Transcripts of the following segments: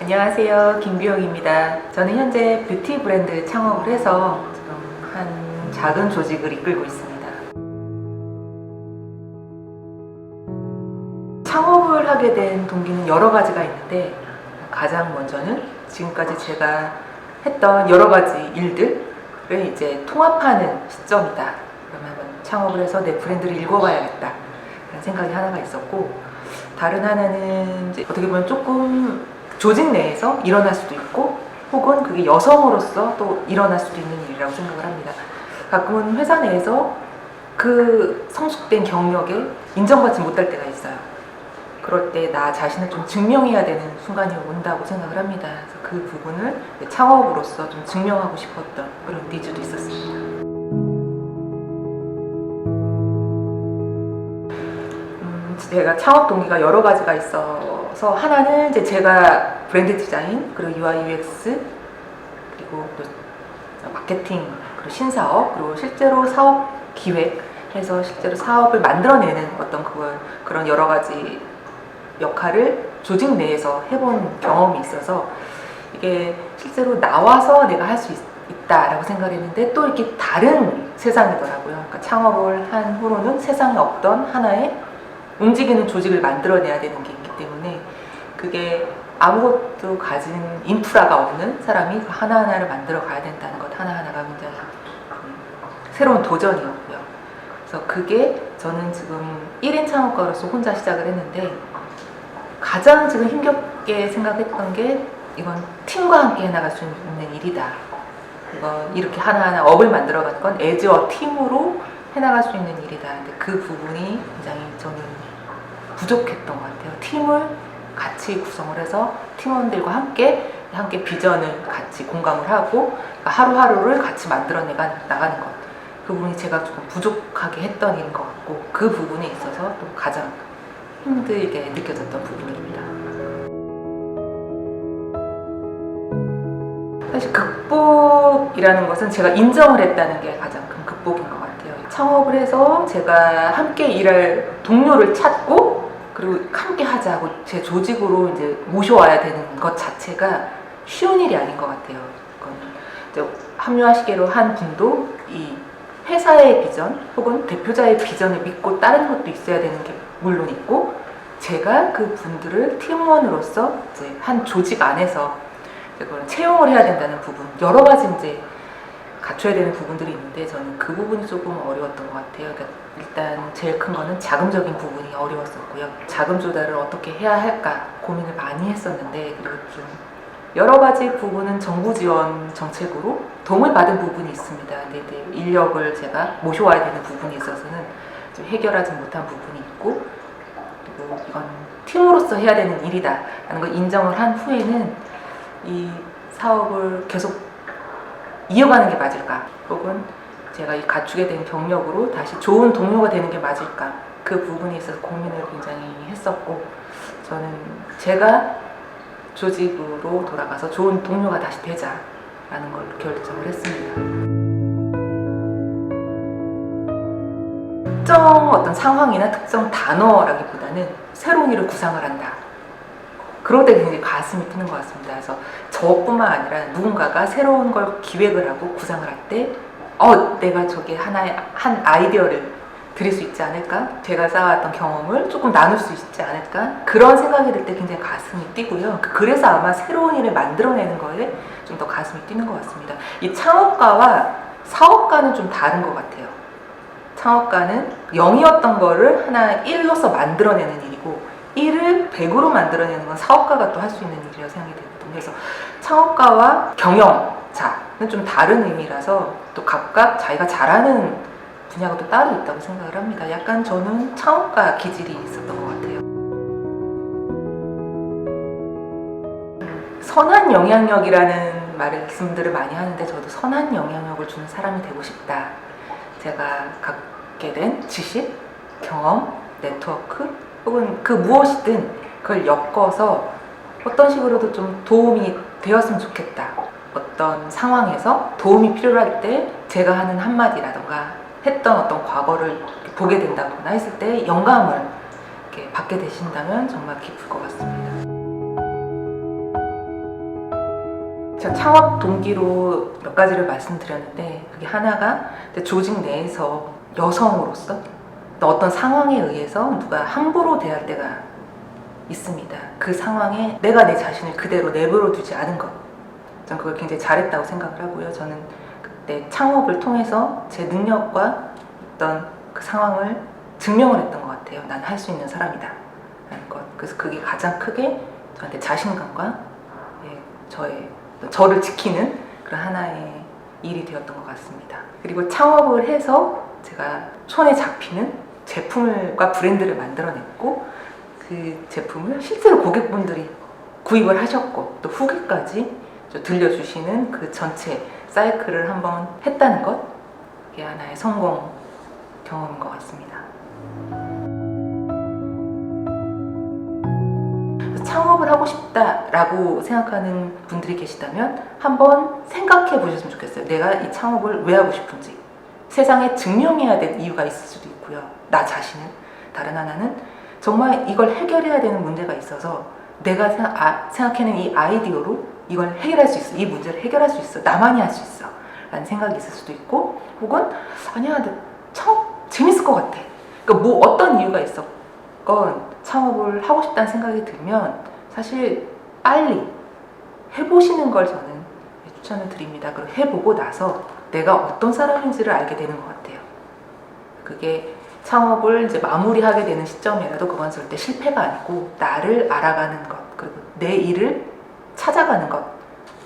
안녕하세요, 김규영입니다. 저는 현재 뷰티 브랜드 창업을 해서 지금 한 작은 조직을 이끌고 있습니다. 창업을 하게 된 동기는 여러 가지가 있는데, 가장 먼저는 지금까지 제가 했던 여러 가지 일들을 이제 통합하는 시점이다. 그러면 한번 창업을 해서 내 브랜드를 읽어봐야겠다 라는 생각이 하나가 있었고, 다른 하나는 이제 어떻게 보면 조금 조직 내에서 일어날 수도 있고, 혹은 그게 여성으로서 또 일어날 수도 있는 일이라고 생각을 합니다. 가끔은 회사 내에서 그 성숙된 경력에 인정받지 못할 때가 있어요. 그럴 때 나 자신을 좀 증명해야 되는 순간이 온다고 생각을 합니다. 그래서 그 부분을 창업으로서 좀 증명하고 싶었던 그런 니즈도 있었습니다. 제가 창업 동기가 여러 가지가 있어서, 하나는 이제 제가 브랜드 디자인, 그리고 UI, UX, 그리고 또 마케팅, 그리고 신사업, 그리고 실제로 사업 기획해서 실제로 사업을 만들어내는 어떤 그런 여러 가지 역할을 조직 내에서 해본 경험이 있어서, 이게 실제로 나와서 내가 할 수 있다라고 생각했는데 또 이렇게 다른 세상이더라고요. 그러니까 창업을 한 후로는 세상에 없던 하나의 움직이는 조직을 만들어내야 되는 게 있기 때문에, 그게 아무것도 가진 인프라가 없는 사람이 하나하나를 만들어 가야 된다는 것 하나하나가 굉장히 새로운 도전이었고요. 그래서 그게 저는 지금 1인 창업가로서 혼자 시작을 했는데, 가장 지금 힘겹게 생각했던 게 이건 팀과 함께 해나갈 수 있는 일이다. 이건 이렇게 하나하나 업을 만들어가는 건 애즈와 팀으로 해나갈 수 있는 일이다. 근데 그 부분이 굉장히 저는 부족했던 것 같아요. 팀을 같이 구성을 해서 팀원들과 함께 비전을 같이 공감을 하고 하루하루를 같이 만들어 나가는 것. 그 부분이 제가 조금 부족하게 했던 일인 것 같고, 그 부분에 있어서 또 가장 힘들게 느껴졌던 부분입니다. 사실 극복이라는 것은 제가 인정을 했다는 게 가장 큰 극복인 것 같아요. 창업을 해서 제가 함께 일할 동료를 찾고, 그리고 함께 하자고 제 조직으로 이제 모셔와야 되는 것 자체가 쉬운 일이 아닌 것 같아요. 이제 합류하시기로 한 분도 이 회사의 비전 혹은 대표자의 비전을 믿고 다른 것도 있어야 되는 게 물론 있고, 제가 그 분들을 팀원으로서 이제 한 조직 안에서 그걸 채용을 해야 된다는 부분, 여러 가지 이제 갖춰야 되는 부분들이 있는데, 저는 그 부분이 조금 어려웠던 것 같아요. 그러니까 일단 제일 큰 거는 자금적인 부분이 어려웠었고요. 자금 조달을 어떻게 해야 할까 고민을 많이 했었는데, 그리고 좀 여러 가지 부분은 정부 지원 정책으로 도움을 받은 부분이 있습니다. 근데 이제 인력을 제가 모셔와야 되는 부분이 있어서는 좀 해결하지 못한 부분이 있고, 그리고 이건 팀으로서 해야 되는 일이다 라는 걸 인정을 한 후에는 이 사업을 계속 이어가는 게 맞을까, 혹은 제가 이 갖추게 된 경력으로 다시 좋은 동료가 되는 게 맞을까, 그 부분에 있어서 고민을 굉장히 했었고, 저는 제가 조직으로 돌아가서 좋은 동료가 다시 되자라는 걸 결정을 했습니다. 특정 어떤 상황이나 특정 단어라기보다는 새로운 일을 구상을 한다. 그럴 때 굉장히 가슴이 뛰는 것 같습니다. 그래서 저뿐만 아니라 누군가가 새로운 걸 기획을 하고 구상을 할 때 내가 저게 한 아이디어를 드릴 수 있지 않을까? 제가 쌓아왔던 경험을 조금 나눌 수 있지 않을까? 그런 생각이 들 때 굉장히 가슴이 뛰고요. 그래서 아마 새로운 일을 만들어내는 거에 좀 더 가슴이 뛰는 것 같습니다. 이 창업가와 사업가는 좀 다른 것 같아요. 창업가는 0이었던 거를 하나 1로서 만들어내는 일이고, 1을 100으로 만들어내는 건 사업가가 또 할 수 있는 일이라고 생각이 되거든요. 그래서 창업가와 경영자는 좀 다른 의미라서 또 각각 자기가 잘하는 분야가 또 따로 있다고 생각을 합니다. 약간 저는 창업가 기질이 있었던 것 같아요. 선한 영향력이라는 말씀들을 많이 하는데, 저도 선한 영향력을 주는 사람이 되고 싶다. 제가 갖게 된 지식, 경험, 네트워크, 혹은 그 무엇이든 그걸 엮어서 어떤 식으로도 좀 도움이 되었으면 좋겠다. 어떤 상황에서 도움이 필요할 때 제가 하는 한마디라던가 했던 어떤 과거를 보게 된다거나 했을 때 영감을 이렇게 받게 되신다면 정말 기쁠 것 같습니다. 전 창업 동기로 몇 가지를 말씀드렸는데 그게 하나가 조직 내에서 여성으로서 어떤 상황에 의해서 누가 함부로 대할 때가 있습니다. 그 상황에 내가 내 자신을 그대로 내버려 두지 않은 것. 전 그걸 굉장히 잘했다고 생각을 하고요. 저는 그때 창업을 통해서 제 능력과 어떤 그 상황을 증명을 했던 것 같아요. 난 할 수 있는 사람이다 라는 것. 그래서 그게 가장 크게 저한테 자신감과 저를 지키는 그런 하나의 일이 되었던 것 같습니다. 그리고 창업을 해서 제가 손에 잡히는 제품과 브랜드를 만들어냈고 그 제품을 실제로 고객분들이 구입을 하셨고 또 후기까지 들려주시는 그 전체 사이클을 한번 했다는 것, 그게 하나의 성공 경험인 것 같습니다. 창업을 하고 싶다라고 생각하는 분들이 계시다면 한번 생각해 보셨으면 좋겠어요. 내가 이 창업을 왜 하고 싶은지. 세상에 증명해야 될 이유가 있을 수도 있고요. 나 자신은. 다른 하나는 정말 이걸 해결해야 되는 문제가 있어서 내가 생각해낸 이 아이디어로 이걸 해결할 수 있어. 이 문제를 해결할 수 있어. 나만이 할 수 있어. 라는 생각이 있을 수도 있고, 혹은 아니야, 내 창업 재밌을 것 같아. 그러니까 뭐 어떤 이유가 있었건 창업을 하고 싶다는 생각이 들면 사실 빨리 해보시는 걸 저는 추천을 드립니다. 그리고 해보고 나서 내가 어떤 사람인지를 알게 되는 것 같아요. 그게 창업을 이제 마무리하게 되는 시점이라도 그건 절대 실패가 아니고 나를 알아가는 것, 그리고 내 일을 찾아가는 것,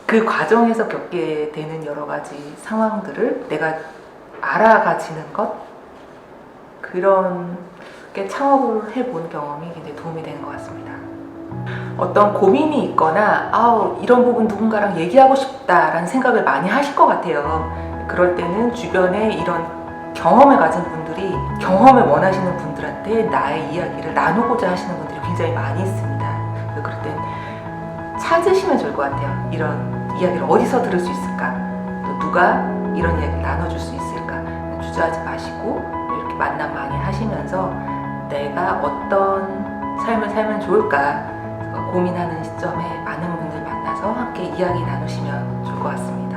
그 과정에서 겪게 되는 여러 가지 상황들을 내가 알아가지는 것, 그런 게 창업을 해본 경험이 굉장히 도움이 되는 것 같습니다. 어떤 고민이 있거나 이런 부분 누군가랑 얘기하고 싶다라는 생각을 많이 하실 것 같아요. 그럴 때는 주변에 이런 경험을 가진 분들이, 경험을 원하시는 분들한테 나의 이야기를 나누고자 하시는 분들이 굉장히 많이 있습니다. 그럴 땐 찾으시면 좋을 것 같아요. 이런 이야기를 어디서 들을 수 있을까? 또 누가 이런 이야기를 나눠줄 수 있을까? 주저하지 마시고 이렇게 만남 많이 하시면서 내가 어떤 삶을 살면 좋을까 고민하는 시점에 많은 분들 만나서 함께 이야기 나누시면 좋을 것 같습니다.